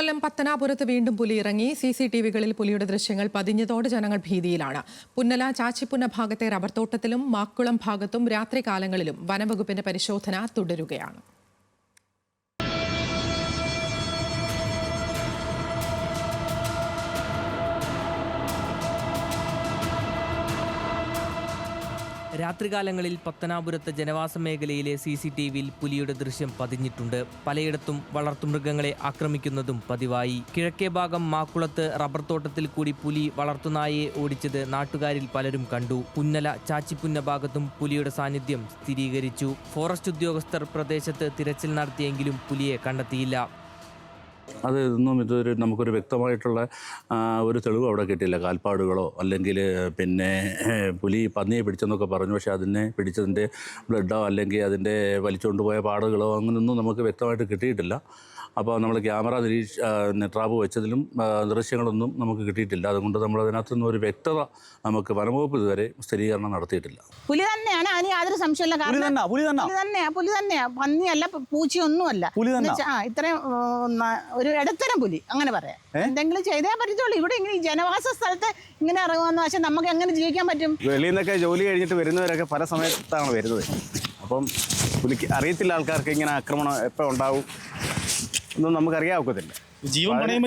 കൊല്ലം പത്തനാപുരത്ത് വീണ്ടും പുലി ഇറങ്ങി. CCTVകളിൽ പുലിയുടെ ദൃശ്യങ്ങൾ പതിഞ്ഞതോടെ ജനങ്ങൾ ഭീതിയിലാണ്. പുന്നല ചാച്ചിപ്പുന്ന ഭാഗത്തെ റബ്ബർ തോട്ടത്തിലും മാക്കുളം ഭാഗത്തും രാത്രികാലങ്ങളിലും വനംവകുപ്പിന്റെ പരിശോധന തുടരുകയാണ്. രാത്രികാലങ്ങളിൽ പത്തനാപുരത്ത് ജനവാസ മേഖലയിലെ CCTVയിൽ പുലിയുടെ ദൃശ്യം പതിഞ്ഞിട്ടുണ്ട്. പലയിടത്തും വളർത്തുമൃഗങ്ങളെ ആക്രമിക്കുന്നതും പതിവായി. കിഴക്കേ ഭാഗം മാക്കുളത്ത് റബ്ബർ തോട്ടത്തിൽ കൂടി പുലി വളർത്തുനായയെ ഓടിച്ചത് നാട്ടുകാരിൽ പലരും കണ്ടു. പുന്നല ചാച്ചിപ്പുന്ന ഭാഗത്തും പുലിയുടെ സാന്നിധ്യം സ്ഥിരീകരിച്ചു. ഫോറസ്റ്റ് ഉദ്യോഗസ്ഥർ പ്രദേശത്ത് തിരച്ചിൽ നടത്തിയെങ്കിലും പുലിയെ കണ്ടെത്തിയില്ല. ഇതൊരു നമുക്കൊരു വ്യക്തമായിട്ടുള്ള ഒരു തെളിവ് അവിടെ കിട്ടിയില്ല. കാൽപ്പാടുകളോ അല്ലെങ്കിൽ പുലി പന്നിയെ പിടിച്ചെന്നൊക്കെ പറഞ്ഞു. പക്ഷേ അതിനെ പിടിച്ചതിൻ്റെ ബ്ലഡോ അല്ലെങ്കിൽ അതിൻ്റെ വലിച്ചുകൊണ്ടുപോയ പാടുകളോ അങ്ങനെയൊന്നും നമുക്ക് വ്യക്തമായിട്ട് കിട്ടിയിട്ടില്ല. അപ്പോൾ നമ്മൾ ക്യാമറ ട്രാപ്പ് വെച്ചതിലും ദൃശ്യങ്ങളൊന്നും നമുക്ക് കിട്ടിയിട്ടില്ല. അതുകൊണ്ട് നമ്മൾ അതിനകത്തുനിന്ന് ഒരു വ്യക്തത നമുക്ക് വനംവകുപ്പ് ഇതുവരെ സ്ഥിരീകരണം നടത്തിയിട്ടില്ല. പുലി തന്നെയാണ്, അതിന് യാതൊരു സംശയമില്ല. പുലി തന്നെയാ, പന്നിയല്ല, പൂച്ചയൊന്നുമല്ല. ഇത്രയും ഒരു ഇടത്തരം പുലി, അങ്ങനെ പറയാം. എന്തെങ്കിലും ചെയ്തേ പറ്റത്തുള്ളൂ. ഇവിടെ ഇങ്ങനെ ഈ ജനവാസ സ്ഥലത്ത് ഇങ്ങനെ ഇറങ്ങുമെന്ന് വെച്ചാൽ നമുക്ക് എങ്ങനെ ജീവിക്കാൻ പറ്റും? വെളിയിൽ നിന്നൊക്കെ ജോലി കഴിഞ്ഞിട്ട് വരുന്നവരൊക്കെ പല സമയത്താണ് വരുന്നത്. അപ്പം പുലിക്ക് അറിയത്തില്ല ആൾക്കാർക്ക് ഇങ്ങനെ ആക്രമണം എപ്പോൾ ഉണ്ടാവും ഒന്നും നമുക്കറിയാവത്തില്ല. ജീവൻ പണയം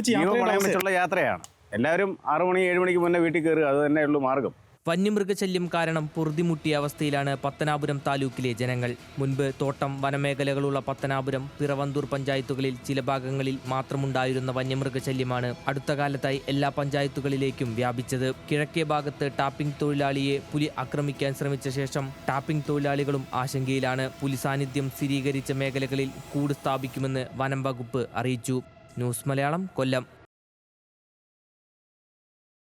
വെച്ചുള്ള യാത്രയാണ്. എല്ലാവരും 6 മണി 7 മണിക്ക് മുന്നേ വീട്ടിൽ കയറുക, അത് തന്നെയുള്ളൂ മാർഗം. വന്യമൃഗശല്യം കാരണം പൊറുതിമുട്ടിയ അവസ്ഥയിലാണ് പത്തനാപുരം താലൂക്കിലെ ജനങ്ങൾ. മുൻപ് തോട്ടം വനമേഖലകളുള്ള പത്തനാപുരം, പിറവന്തൂർ പഞ്ചായത്തുകളിൽ ചില ഭാഗങ്ങളിൽ മാത്രമുണ്ടായിരുന്ന വന്യമൃഗശല്യമാണ് അടുത്ത കാലത്തായി എല്ലാ പഞ്ചായത്തുകളിലേക്കും വ്യാപിച്ചത്. കിഴക്കേ ഭാഗത്ത് ടാപ്പിംഗ് തൊഴിലാളിയെ പുലി ആക്രമിക്കാൻ ശ്രമിച്ച ശേഷം ടാപ്പിംഗ് തൊഴിലാളികളും ആശങ്കയിലാണ്. പുലി സാന്നിധ്യം സ്ഥിരീകരിച്ച മേഖലകളിൽ കൂട് സ്ഥാപിക്കുമെന്ന് വനം വകുപ്പ് അറിയിച്ചു. ന്യൂസ് മലയാളം, കൊല്ലം.